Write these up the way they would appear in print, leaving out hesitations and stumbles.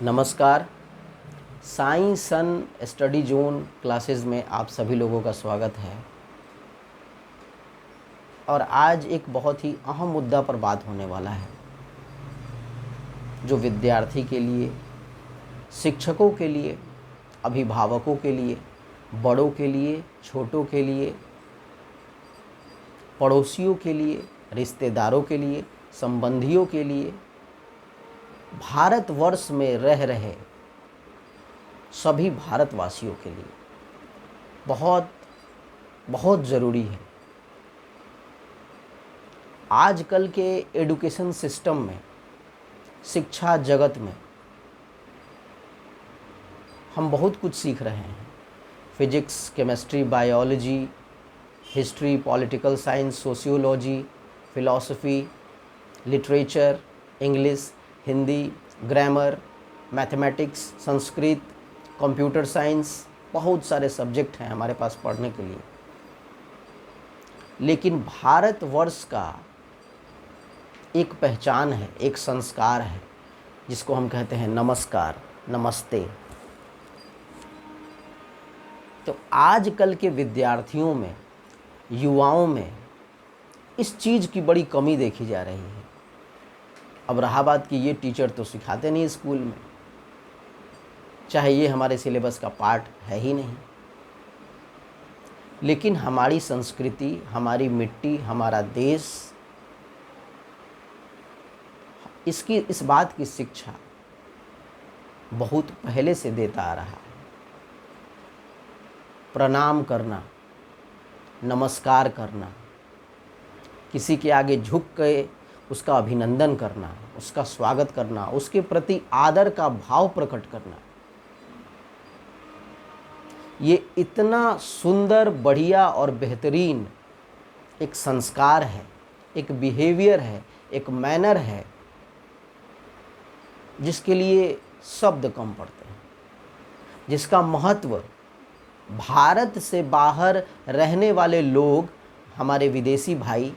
नमस्कार। साई सन study zone classes में आप सभी लोगों का स्वागत है। और आज एक बहुत ही अहम मुद्दा पर बात होने वाला है, जो विद्यार्थी के लिए, शिक्षकों के लिए, अभिभावकों के लिए, बड़ों के लिए, छोटों के लिए, पड़ोसियों के लिए, रिश्तेदारों के लिए, संबंधियों के लिए, भारतवर्ष में रह रहे सभी भारतवासियों के लिए बहुत बहुत ज़रूरी है। आजकल के एजुकेशन सिस्टम में, शिक्षा जगत में हम बहुत कुछ सीख रहे हैं। Physics, chemistry, biology, history, political science, sociology, philosophy, literature, English, Hindi, grammar, mathematics, Sanskrit, computer science, बहुत सारे सब्जेक्ट हैं हमारे पास पढ़ने के लिए। लेकिन भारतवर्ष का एक पहचान है, एक संस्कार है, जिसको हम कहते हैं नमस्कार, नमस्ते। तो आजकल के विद्यार्थियों में, युवाओं में इस चीज़ की बड़ी कमी देखी जा रही है। अब रहा बात कि ये टीचर तो सिखाते नहीं स्कूल में, चाहे ये हमारे सिलेबस का पार्ट है ही नहीं। लेकिन हमारी संस्कृति, हमारी मिट्टी, हमारा देश इस बात की शिक्षा बहुत पहले से देता आ रहा है। प्रणाम करना, नमस्कार करना, किसी के आगे झुक के उसका अभिनंदन करना, उसका स्वागत करना, उसके प्रति आदर का भाव प्रकट करना, ये इतना सुंदर, बढ़िया और बेहतरीन एक संस्कार है, एक बिहेवियर है, एक मैनर है, जिसके लिए शब्द कम पड़ते हैं, जिसका महत्व भारत से बाहर रहने वाले लोग, हमारे विदेशी भाई,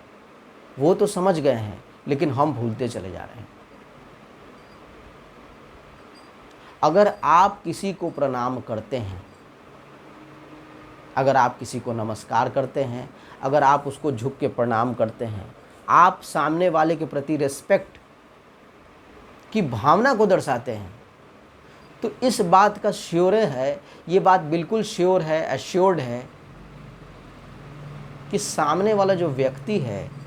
वो तो समझ गए हैं, लेकिन हम भूलते चले जा रहे हैं। अगर आप किसी को प्रणाम करते हैं, अगर आप किसी को नमस्कार करते हैं, अगर आप उसको झुक के प्रणाम करते हैं, आप सामने वाले के प्रति रिस्पेक्ट की भावना को दर्शाते हैं, तो इस बात का श्योर है, ये बात बिल्कुल श्योर है, एश्योर्ड है कि सामने वाला जो व्यक्ति है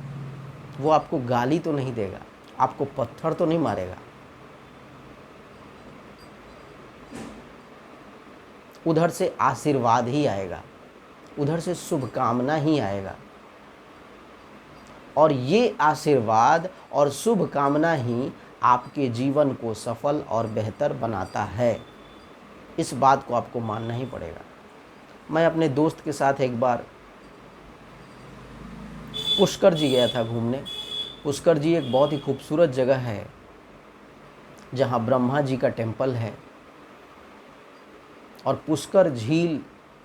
वो आपको गाली तो नहीं देगा, आपको पत्थर तो नहीं मारेगा, उधर से आशीर्वाद ही आएगा, उधर से शुभकामना ही आएगा। और ये आशीर्वाद और शुभकामना ही आपके जीवन को सफल और बेहतर बनाता है। इस बात को आपको मानना ही पड़ेगा। मैं अपने दोस्त के साथ एक बार पुष्कर जी गया था घूमने। पुष्कर जी एक बहुत ही खूबसूरत जगह है, जहाँ ब्रह्मा जी का टेम्पल है। और पुष्कर झील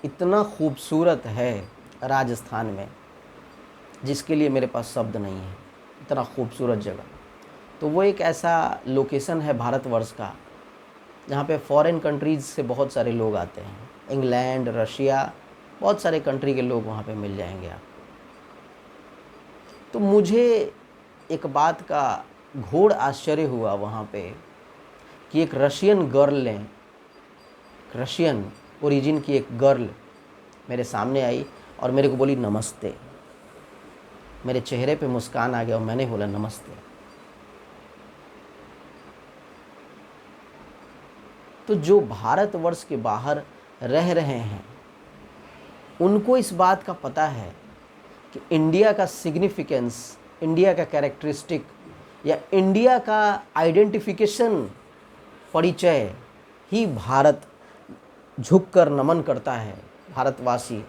इतना खूबसूरत है राजस्थान में, जिसके लिए मेरे पास शब्द नहीं है। इतना खूबसूरत जगह। तो वो एक ऐसा लोकेशन है भारतवर्ष का, जहाँ पे फॉरेन कंट्रीज़ से बहुत सारे लोग आते हैं। इंग्लैंड, रशिया, बहुत सारे कंट्री के लोग वहाँ पे मिल जाएंगे आप। तो मुझे एक बात का घोर आश्चर्य हुआ वहाँ पे कि एक रशियन गर्ल ने, रशियन ओरिजिन की एक गर्ल मेरे सामने आई और मेरे को बोली नमस्ते। मेरे चेहरे पे मुस्कान आ गया और मैंने बोला नमस्ते। तो जो भारतवर्ष के बाहर रह रहे हैं, उनको इस बात का पता है कि इंडिया का सिग्निफिकेंस, इंडिया का कैरेक्टरिस्टिक या इंडिया का आइडेंटिफिकेशन, परिचय ही भारत झुककर नमन करता है। भारतवासी,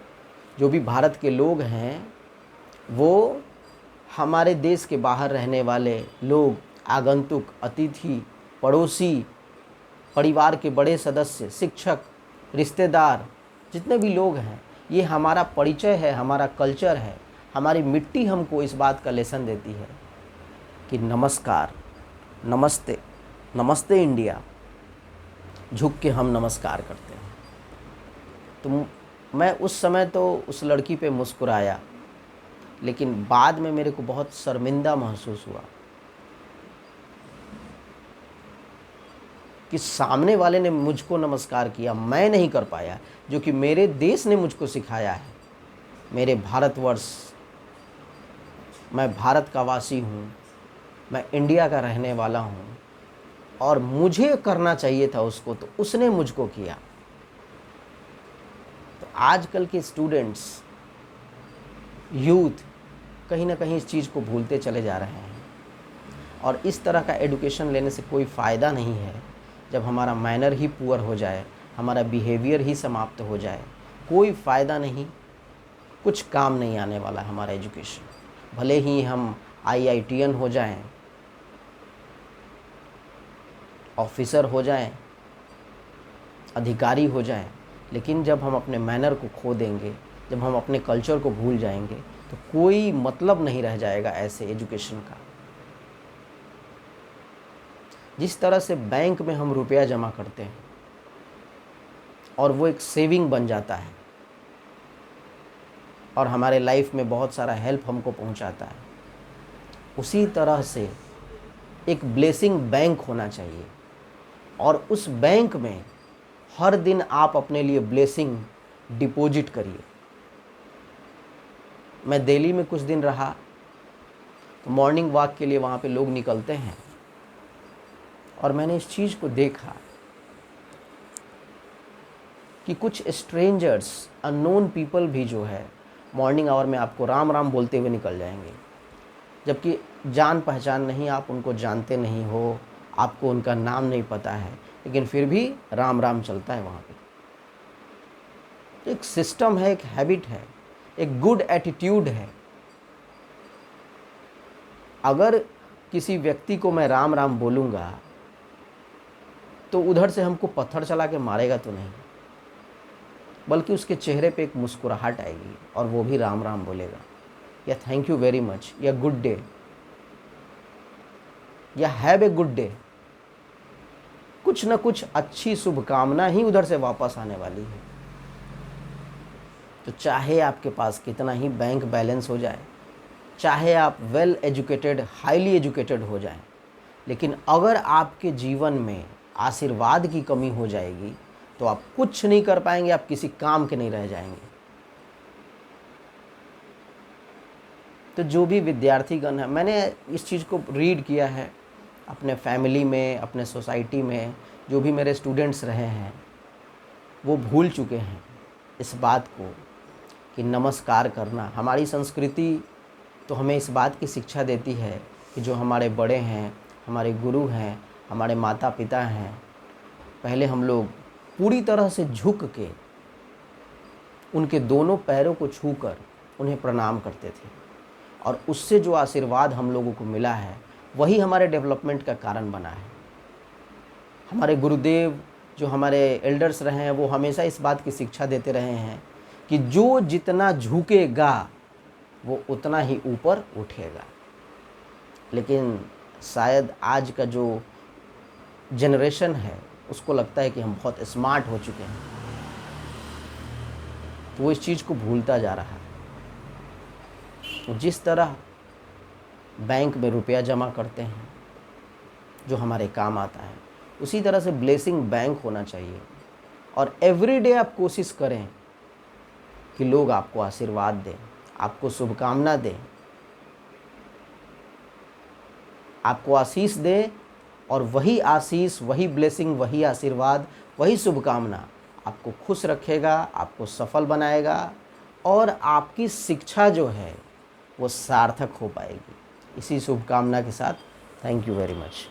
जो भी भारत के लोग हैं, वो हमारे देश के बाहर रहने वाले लोग, आगंतुक, अतिथि, पड़ोसी, परिवार के बड़े सदस्य, शिक्षक, रिश्तेदार, जितने भी लोग हैं, ये हमारा परिचय है, हमारा कल्चर है। हमारी मिट्टी हमको इस बात का लेसन देती है कि नमस्कार, नमस्ते, नमस्ते इंडिया। झुक के हम नमस्कार करते हैं। तो मैं उस समय तो उस लड़की पे मुस्कुराया, लेकिन बाद में मेरे को बहुत शर्मिंदा महसूस हुआ कि सामने वाले ने मुझको नमस्कार किया, मैं नहीं कर पाया, जो कि मेरे देश ने मुझको सिखाया है। मेरे भारतवर्ष, मैं भारत का वासी हूँ, मैं इंडिया का रहने वाला हूँ, और मुझे करना चाहिए था उसको, तो उसने मुझको किया। तो आजकल के स्टूडेंट्स, यूथ कहीं ना कहीं इस चीज़ को भूलते चले जा रहे हैं, और इस तरह का एडुकेशन लेने से कोई फ़ायदा नहीं है। जब हमारा मैनर ही पुअर हो जाए, हमारा बिहेवियर ही समाप्त हो जाए, कोई फ़ायदा नहीं, कुछ काम नहीं आने वाला हमारा एजुकेशन। भले ही हम IITian हो जाएं, ऑफिसर हो जाएं, अधिकारी हो जाएं, लेकिन जब हम अपने मैनर को खो देंगे, जब हम अपने कल्चर को भूल जाएंगे, तो कोई मतलब नहीं रह जाएगा ऐसे एजुकेशन का। जिस तरह से बैंक में हम रुपया जमा करते हैं और वो एक सेविंग बन जाता है और हमारे लाइफ में बहुत सारा हेल्प हमको पहुंचाता है, उसी तरह से एक ब्लेसिंग बैंक होना चाहिए, और उस बैंक में हर दिन आप अपने लिए ब्लेसिंग डिपॉजिट करिए। मैं दिल्ली में कुछ दिन रहा, तो मॉर्निंग वॉक के लिए वहाँ पे लोग निकलते हैं, और मैंने इस चीज़ को देखा कि कुछ स्ट्रेंजर्स, अननोन पीपल भी जो है मॉर्निंग आवर में आपको राम राम बोलते हुए निकल जाएंगे, जबकि जान पहचान नहीं, आप उनको जानते नहीं हो, आपको उनका नाम नहीं पता है, लेकिन फिर भी राम राम चलता है वहाँ पे। तो एक सिस्टम है, एक हैबिट है, एक गुड एटीट्यूड है। अगर किसी व्यक्ति को मैं राम राम बोलूँगा तो उधर से हमको पत्थर चला के मारेगा तो नहीं, बल्कि उसके चेहरे पे एक मुस्कुराहट आएगी और वो भी राम राम बोलेगा, या थैंक यू वेरी मच, या गुड डे, या हैव ए गुड डे। कुछ ना कुछ अच्छी शुभकामना ही उधर से वापस आने वाली है। तो चाहे आपके पास कितना ही बैंक बैलेंस हो जाए, चाहे आप वेल एजुकेटेड, हाईली एजुकेटेड हो जाएं, लेकिन अगर आपके जीवन में आशीर्वाद की कमी हो जाएगी तो आप कुछ नहीं कर पाएंगे, आप किसी काम के नहीं रह जाएंगे। तो जो भी विद्यार्थीगण है, मैंने इस चीज़ को रीड किया है अपने फैमिली में, अपने सोसाइटी में, जो भी मेरे स्टूडेंट्स रहे हैं वो भूल चुके हैं इस बात को कि नमस्कार करना। हमारी संस्कृति तो हमें इस बात की शिक्षा देती है कि जो हमारे बड़े हैं, हमारे गुरु हैं, हमारे माता पिता हैं, पहले हम लोग पूरी तरह से झुक के उनके दोनों पैरों को छूकर उन्हें प्रणाम करते थे, और उससे जो आशीर्वाद हम लोगों को मिला है वही हमारे डेवलपमेंट का कारण बना है। हमारे गुरुदेव, जो हमारे एल्डर्स रहे हैं, वो हमेशा इस बात की शिक्षा देते रहे हैं कि जो जितना झुकेगा वो उतना ही ऊपर उठेगा। लेकिन शायद आज का जो जनरेशन है उसको लगता है कि हम बहुत स्मार्ट हो चुके हैं, तो वो इस चीज़ को भूलता जा रहा है। जिस तरह बैंक में रुपया जमा करते हैं जो हमारे काम आता है, उसी तरह से ब्लेसिंग बैंक होना चाहिए, और एवरीडे आप कोशिश करें कि लोग आपको आशीर्वाद दें, आपको शुभकामना दें, आपको आशीष दें, और वही आशीष, वही ब्लेसिंग, वही आशीर्वाद, वही शुभकामना आपको खुश रखेगा, आपको सफल बनाएगा, और आपकी शिक्षा जो है वो सार्थक हो पाएगी। इसी शुभकामना के साथ थैंक यू वेरी मच।